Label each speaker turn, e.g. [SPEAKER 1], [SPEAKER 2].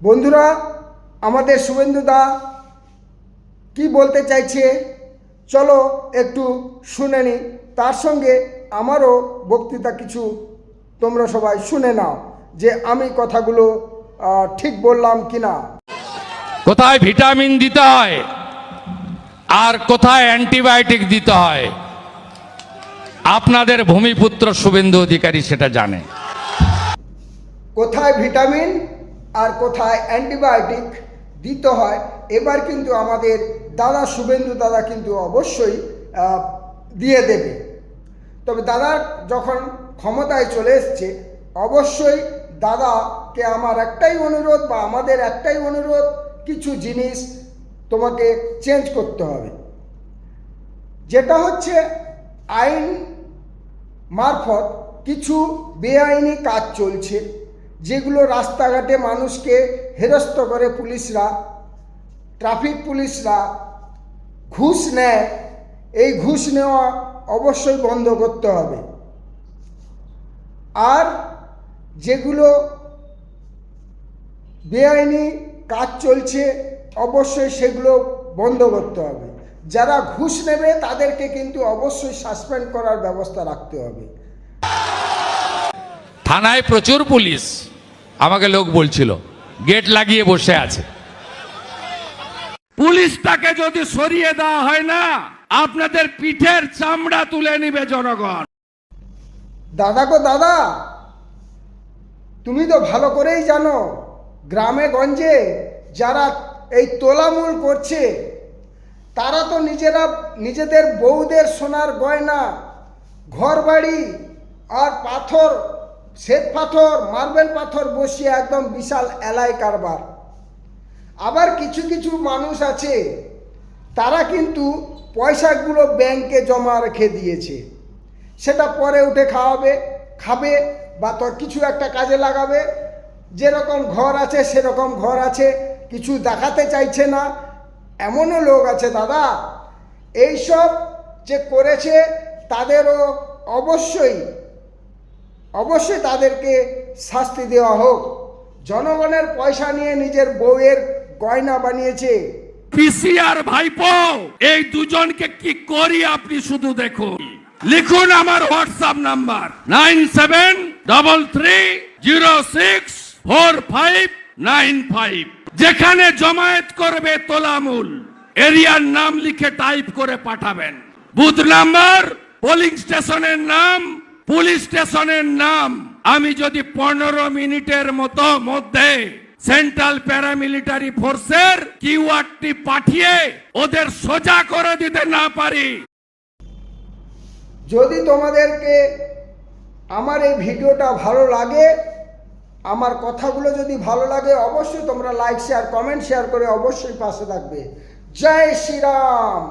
[SPEAKER 1] বন্ধুরা, আমাদের শুভেন্দু দা কি বলতে চাইছে চলো একটু শুনে নিই। তার সঙ্গে আমারও বক্তৃতা কিছু তোমরা সবাই শুনে নাও যে আমি কথাগুলো ঠিক বললাম কিনা।
[SPEAKER 2] কোথায় ভিটামিন দিতে হয় আর কোথায় অ্যান্টিবায়োটিক দিতে হয় আপনাদের ভূমিপুত্র শুভেন্দু অধিকারী সেটা জানে।
[SPEAKER 1] কোথায় ভিটামিন আর কোথায় অ্যান্টিবায়োটিক দিতে হয় এবার কিন্তু আমাদের দাদা শুভেন্দু দাদা কিন্তু অবশ্যই দিয়ে দেবে। তবে দাদা যখন ক্ষমতায় চলে এসছে অবশ্যই দাদাকে আমার একটাই অনুরোধ বা আমাদের একটাই অনুরোধ, কিছু জিনিস তোমাকে চেঞ্জ করতে হবে। যেটা হচ্ছে আইন মারফত কিছু বেআইনি কাজ চলছে, যেগুলো রাস্তাঘাটে মানুষকে হেনস্থ করে পুলিশরা, ট্রাফিক পুলিশরা ঘুষ নেয়। এই ঘুষ নেওয়া অবশ্যই বন্ধ করতে হবে। আর যেগুলো বেআইনি কাজ চলছে অবশ্যই সেগুলো বন্ধ করতে হবে। যারা ঘুষ নেবে তাদেরকে কিন্তু অবশ্যই সাসপেন্ড করার ব্যবস্থা রাখতে হবে।
[SPEAKER 2] থানায় প্রচুর পুলিশ, আমাকে লোক বলছিল গেট লাগিয়ে বসে আছে। পুলিশটাকে যদি সরিয়ে দেওয়া হয় না, আপনাদের পিঠের চামড়া তুলে নিবে জনগণ।
[SPEAKER 1] দাদা গো দাদা, তুমি তো ভালো করেই জানো গ্রামে গঞ্জে যারা এই তোলামূল করছে তারা তো নিজেদের বউদের সোনার গয়না, ঘর বাড়ি আর পাথর, শ্বেত পাথর, মার্বেল পাথর বসিয়ে একদম বিশাল এলাই কারবার। আবার কিছু কিছু মানুষ আছে তারা কিন্তু পয়সাগুলো ব্যাংকে জমা রেখে দিয়েছে, সেটা পরে উঠে খাবে বা তো কিছু একটা কাজে লাগাবে। যেরকম ঘর আছে সেরকম ঘর আছে, কিছু দেখাতে চাইছে না। এমনও লোক আছে দাদা, এইসব যে করেছে তাদেরও অবশ্যই তাদেরকে শাস্তি দেওয়া হোক। জনগণের পয়সা নিয়ে নিজের বউয়ের গয়না বানিয়েছে।
[SPEAKER 2] পিসি আর ভাইপো এই দুজনকে কি করি আপনি শুধু দেখুন। লিখুন আমার হোয়াটসঅ্যাপ নাম্বার 9733064595। যেখানে জমায়েত করবে তোলামূল এরিয়ার নাম লিখে টাইপ করে পাঠাবেন। বুথ নাম্বার, পোলিং স্টেশনের নাম, পুলিশ স্টেশনের নাম। আমি যদি 15 মিনিটের মধ্যে সেন্ট্রাল প্যারামিলিটারি ফোর্সের কিউআরটি পাঠিয়ে ওদের সোজা করে দিতে না পারি।
[SPEAKER 1] যদি তোমাদেরকে আমার এই ভিডিওটা ভালো লাগে, আমার কথাগুলো যদি ভালো লাগে, অবশ্যই তোমরা লাইক শেয়ার কমেন্ট শেয়ার করে অবশ্যই পাশে থাকবে। জয় শ্রীরাম।